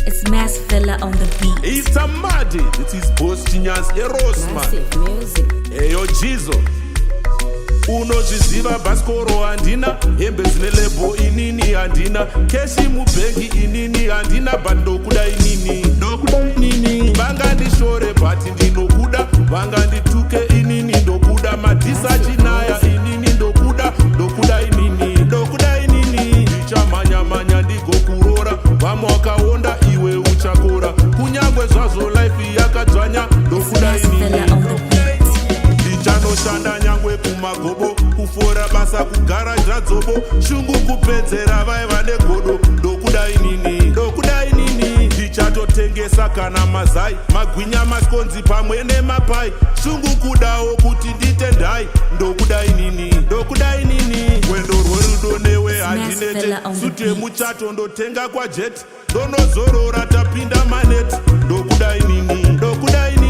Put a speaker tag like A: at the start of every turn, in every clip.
A: It's Massvilla on the beat.
B: It's a muddy. It is boss Chinyaz Erosman.
A: Massive music.
B: Eyo Jizo. Unozviziva bhaskoro handina, hembe dzine lebo inini handina, keshi mubhengi inini handina, but ndokuda inini. Vangandishore but ndinokuda, vangandituke inini ndokuda, madhisa chinaya inini ndokuda, ndokuda inini, ndokuda inini. Ndichamhanya ndigokurora, vamwe wakaonda iwe uchakora, kunyangwe zvazvo life yakadzvanya, ndokuda inini. Ndichanoshanda nyangwe kumagobo, kufora basa kugara zvadzobo, shungu kupedzera vaiva negodo, ndokuda inini, ndokuda inini. Ndichatotengesa kana mazai, magwinya maskonzi pamwe nemapai, shungu kudawo kuti nditendai, ndokuda inini, ndokuda inini. Wendo rwerudo newe handinete, sute muchato ndotenga kwa jet, ndonozorora tapinda maneti, ndokuda inini, ndokuda inini.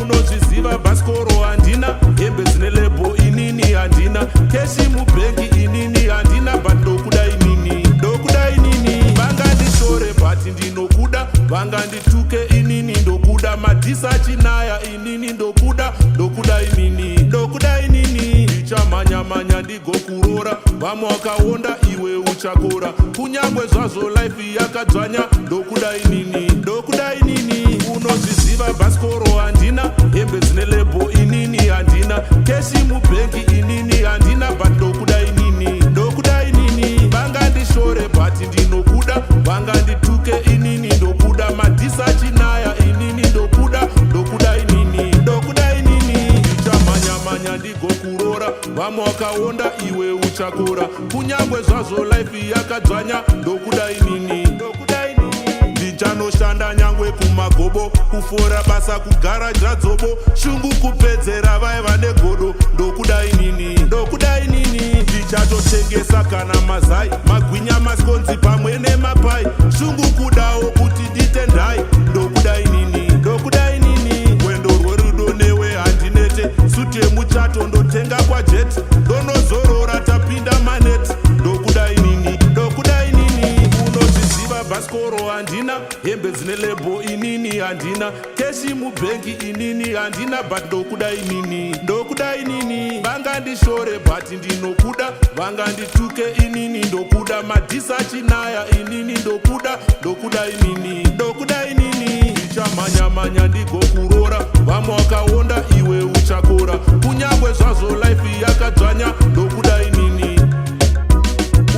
B: Unozviziva bhaskoro handina, hembe dzine lebo inini handina, keshi mubhengi inini handina, but ndokuda inini, ndokuda inini. Vangandishore but ndinokuda, vangandituke inini ndokuda, madhisa chinaya inini ndokuda, ndokuda inini, ndokuda inini. Ndichamhanya ndigokurora, vamwe wakaonda iwe uchakora, kunyangwe zvazvo life yakadzvanya, ndokuda inini, ndokuda inini. Unozviziva bhaskoro handina, hembe dzine lebo inini handina, keshi mubhengi inini handina, but ndokuda inini, ndokuda inini. Vangandishore but ndinokuda, vangandituke inini ndokuda, madhisa chinaya inini ndokuda, ndokuda inini, ndokuda inini. Ndichamhanya ndigokurora, vamwe wakaonda iwe uchakora, kunyangwe zvazvo life yakadzvanya, ndokuda inini, ndokuda inini. Ndichanoshanda nyangwe kumagobo, kufora basa kugara zvadzobo, shungu kupedzera vaiva negodo, ndokuda inini, ndokuda inini. Ndichatotengesa kana mazai, magwinya maskonzi pamwe nemapai, shungu kudawo kuti nditendai, ndokuda inini, ndokuda inini. Wendo rwerudo newe handinete, sute muchato ndotenga kwa jet, ndonozorora tapinda maneti, ndokuda inini, ndokuda inini. Unozviziva bhaskoro handina, hembe dzine lebo inini handina, keshi mubhengi inini handina, but ndokuda inini, ndokuda inini. Vangandishore but ndinokuda, vangandituke inini ndokuda, madhisa chinaya inini ndokuda, ndokuda inini, ndokuda inini. Ndichamhanya ndigokurora, vamwe wakaonda iwe uchakora, kunyangwe zvazvo life yakadzvanya, ndokuda inini.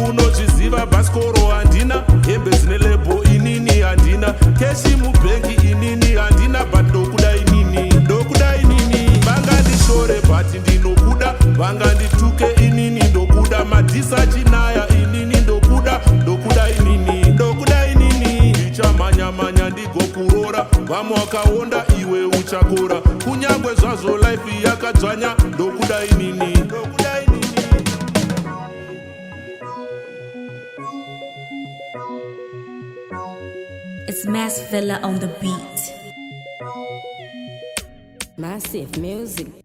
B: Unozviziva bhaskoro handina, hembe dzine lebo inini handina, keshi mubhengi inini handina, but ndokuda inini, ndokuda inini. Vangandishore but ndinokuda, vangandituke inini ndokuda, madhisa chinaya inini ndokuda, ndokuda inini, ndokuda inini. Ndichamhanya ndigokurora, vamwe wakaonda iwe uchakora, kunyangwe zvazvo life yakadzvanya, ndokuda inini, ndokuda inini.
A: It's Massvilla on the beat.
C: Massive music.